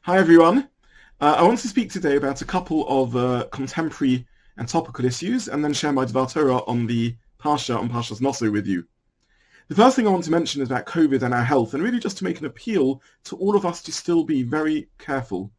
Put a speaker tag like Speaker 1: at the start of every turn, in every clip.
Speaker 1: Hi everyone. I want to speak today about a couple of contemporary and topical issues and then share my Dvar Torah on the Parsha, on Parshat Nasso with you. The first thing I want to mention is about COVID and our health, and really just to make an appeal to all of us to still be very careful.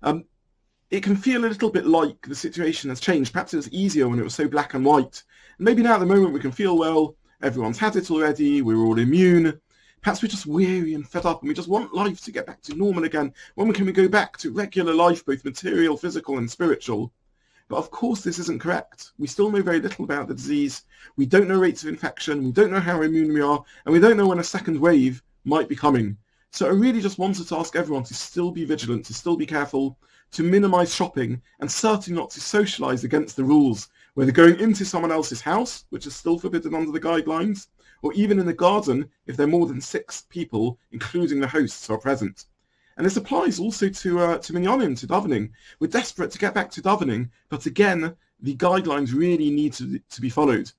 Speaker 1: It can feel a little bit like the situation has changed. Perhaps it was easier when it was so black and white. And maybe now at the moment we can feel, well, everyone's had it already, we're all immune. Perhaps we're just weary and fed up and we just want life to get back to normal again. When can we go back to regular life, both material, physical and spiritual? But of course this isn't correct. We still know very little about the disease. We don't know rates of infection. We don't know how immune we are. And we don't know when a second wave might be coming. So I really just wanted to ask everyone to still be vigilant, to still be careful, to minimise shopping and certainly not to socialise against the rules, whether going into someone else's house, which is still forbidden under the guidelines, or even in the garden if there are more than 6 people, including the hosts, are present. And this applies also to minyanim, to davening. We're desperate to get back to davening, but again, the guidelines really need to be followed.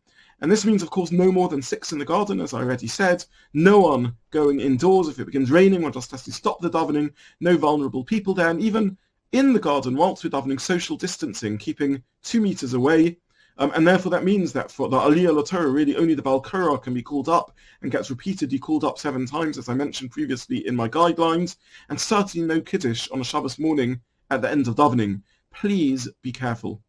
Speaker 1: And this means, of course, no more than 6 in the garden, as I already said. No one going indoors if it begins raining, one just has to stop the davening. No vulnerable people there, and even in the garden, whilst we're davening, social distancing, keeping 2 meters away. And therefore that means that for the Aliyah LaTorah, really only the Baal Korah can be called up and gets repeatedly called up 7 times, as I mentioned previously in my guidelines, and certainly no Kiddush on a Shabbos morning at the end of davening. Please be careful.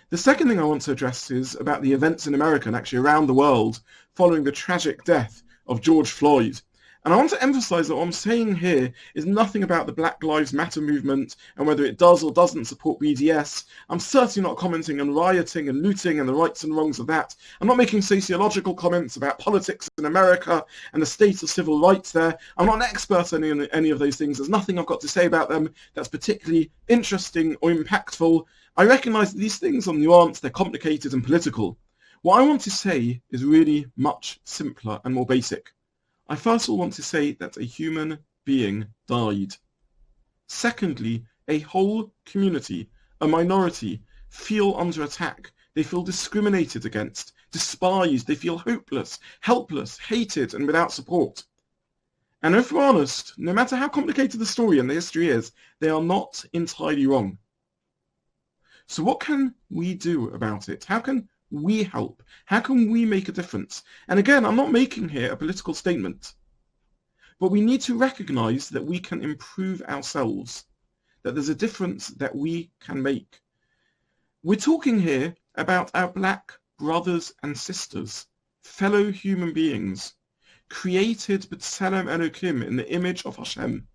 Speaker 1: The second thing I want to address is about the events in America and actually around the world following the tragic death of George Floyd. And I want to emphasize that what I'm saying here is nothing about the Black Lives Matter movement and whether it does or doesn't support BDS. I'm certainly not commenting on rioting and looting and the rights and wrongs of that. I'm not making sociological comments about politics in America and the state of civil rights there. I'm not an expert on any of those things. There's nothing I've got to say about them that's particularly interesting or impactful. I recognize that these things are nuanced, they're complicated and political. What I want to say is really much simpler and more basic. I first of all want to say that a human being died. Secondly, a whole community, a minority, feel under attack. They feel discriminated against, despised. They feel hopeless, helpless, hated, and without support. And if we're honest, no matter how complicated the story and the history is, they are not entirely wrong. So what can we do about it? How can we help? How can we make a difference? And again, I'm not making here a political statement, but we need to recognize that we can improve ourselves, that there's a difference that we can make. We're talking here about our black brothers and sisters, fellow human beings, created b'tselem Elokim, in the image of Hashem.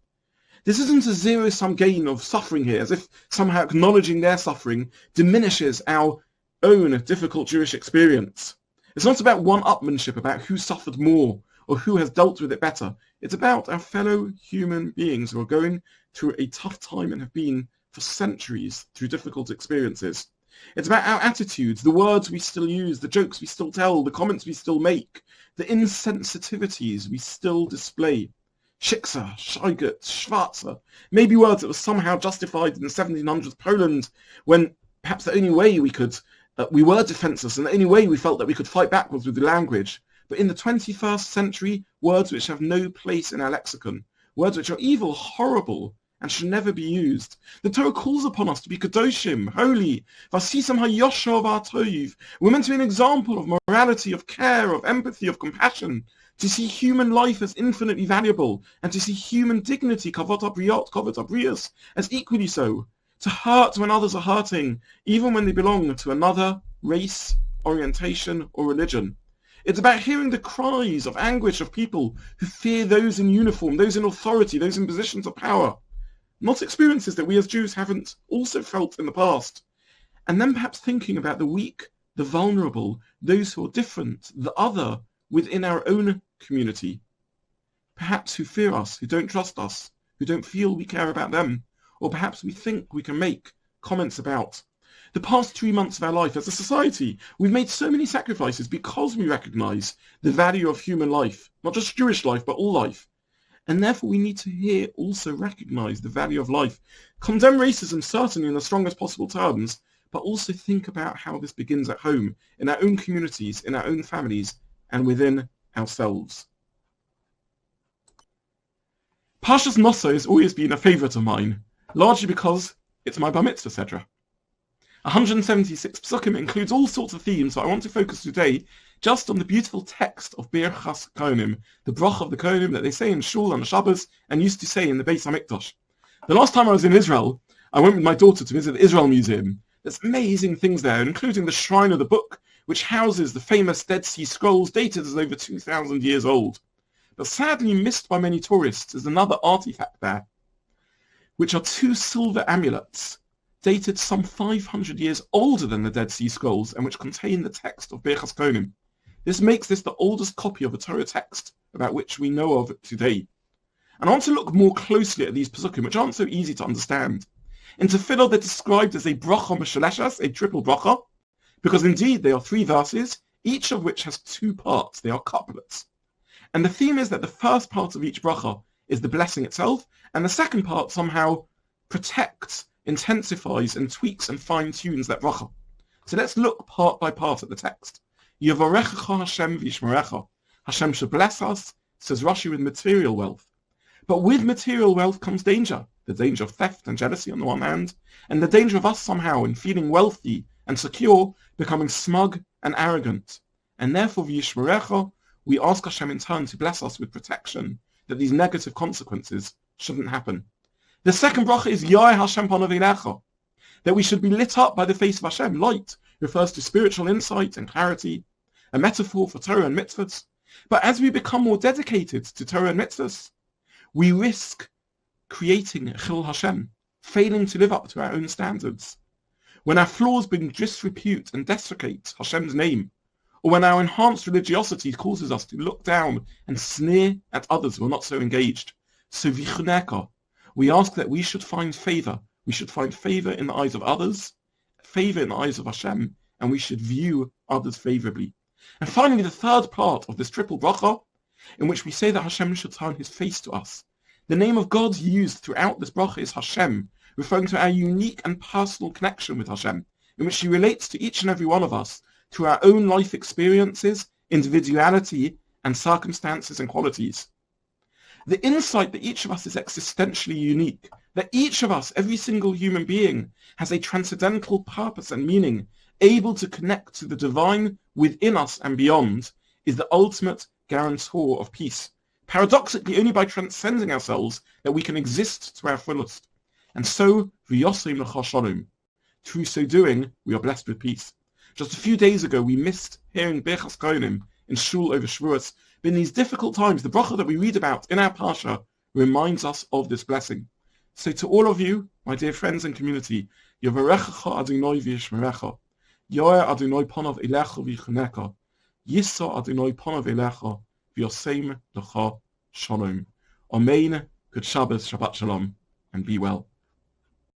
Speaker 1: This isn't a zero-sum gain of suffering here, as if somehow acknowledging their suffering diminishes our own difficult Jewish experience. It's not about one-upmanship, about who suffered more or who has dealt with it better. It's about our fellow human beings who are going through a tough time and have been for centuries through difficult experiences. It's about our attitudes, the words we still use, the jokes we still tell, the comments we still make, the insensitivities we still display. Shiksa, Scheiget, Schwarzer, maybe words that were somehow justified in the 1700s Poland when perhaps the only way we were defenseless and the only way we felt that we could fight back was with the language. But in the 21st century, words which have no place in our lexicon, words which are evil, horrible, and should never be used. The Torah calls upon us to be kadoshim, holy, vasisam hayosher v'atoiv. We're meant to be an example of morality, of care, of empathy, of compassion, to see human life as infinitely valuable, and to see human dignity, kavod habriot, kavod habrius, as equally so. To hurt when others are hurting, even when they belong to another race, orientation, or religion. It's about hearing the cries of anguish of people who fear those in uniform, those in authority, those in positions of power. Not experiences that we as Jews haven't also felt in the past. And then perhaps thinking about the weak, the vulnerable, those who are different, the other, within our own community. Perhaps who fear us, who don't trust us, who don't feel we care about them, or perhaps we think we can make comments about. The past 3 months of our life as a society, we've made so many sacrifices because we recognize the value of human life, not just Jewish life, but all life. And therefore we need to here also recognize the value of life, condemn racism certainly in the strongest possible terms, but also think about how this begins at home, in our own communities, in our own families, and within ourselves. Parshas Nasso has always been a favourite of mine, largely because it's my bar mitzvah sedra. 176 psukim includes all sorts of themes, so I want to focus today just on the beautiful text of Birchas Kohanim, the brach of the Kohanim that they say in Shul on the Shabbos and used to say in the Beis HaMikdash. The last time I was in Israel, I went with my daughter to visit the Israel Museum. There's amazing things there, including the Shrine of the Book, which houses the famous Dead Sea Scrolls dated as over 2,000 years old. But sadly missed by many tourists is another artifact there, which are two silver amulets dated some 500 years older than the Dead Sea Scrolls and which contain the text of Birchas Kohanim. This makes this the oldest copy of a Torah text about which we know of today. And I want to look more closely at these pasukim, which aren't so easy to understand. In Tefillah, they're described as a bracha meshaleshes, a triple bracha, because indeed they are three verses, each of which has two parts. They are couplets. And the theme is that the first part of each bracha is the blessing itself, and the second part somehow protects, intensifies, and tweaks and fine-tunes that bracha. So let's look part by part at the text. Yavarechecha Hashem v'yishmerecha. Hashem should bless us, says Rashi, with material wealth. But with material wealth comes danger. The danger of theft and jealousy on the one hand, and the danger of us somehow in feeling wealthy and secure, becoming smug and arrogant. And therefore, v'yishmerecha, we ask Hashem in turn to bless us with protection, that these negative consequences shouldn't happen. The second bracha is Yoeh Hashem panav eilecha, that we should be lit up by the face of Hashem. Light refers to spiritual insight and clarity, a metaphor for Torah and mitzvahs. But as we become more dedicated to Torah and mitzvahs, we risk creating Chil Hashem, failing to live up to our own standards. When our flaws bring disrepute and desecrate Hashem's name, or when our enhanced religiosity causes us to look down and sneer at others who are not so engaged. So vichuneka, we ask that we should find favor. We should find favor in the eyes of others, favor in the eyes of Hashem, and we should view others favorably. And finally, the third part of this triple bracha, in which we say that Hashem should turn his face to us. The name of God used throughout this bracha is Hashem, referring to our unique and personal connection with Hashem, in which he relates to each and every one of us through our own life experiences, individuality, and circumstances and qualities. The insight that each of us is existentially unique, that each of us, every single human being, has a transcendental purpose and meaning, able to connect to the divine within us and beyond, is the ultimate guarantor of peace. Paradoxically, only by transcending ourselves that we can exist to our fullest. And so, v'yoseim l'cha shalom. Through so doing, we are blessed with peace. Just a few days ago, we missed hearing Birchas Kohanim in Shul over Shavuos. But in these difficult times, the bracha that we read about in our Parsha reminds us of this blessing. So to all of you, my dear friends and community, Yavarechecha Adonai v'yishmerecha, Yoeh Adonai panav eilecha v'yichuneka, Yisa Adonai panav eilecha, v'yoseim l'cha shalom. Amen. Good Shabbos, Shabbat Shalom, and be well.